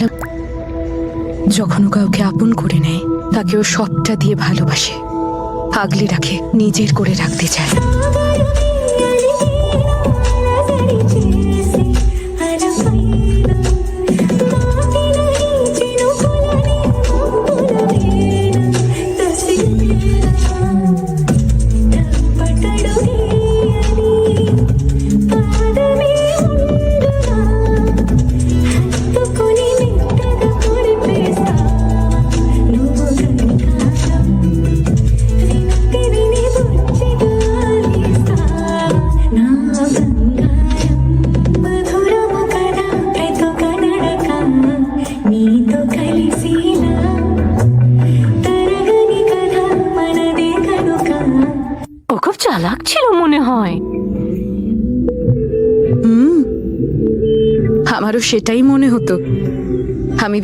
দেখলাম যখন ও কাউকে আপন করে নেয় তাকে ও সবটা দিয়ে ভালোবাসে, আগলে রাখে, নিজের করে রাখতে চায়। ও খুব চালাক ছিল মনে হয়। আমারও সেটাই মনে হতো। আমি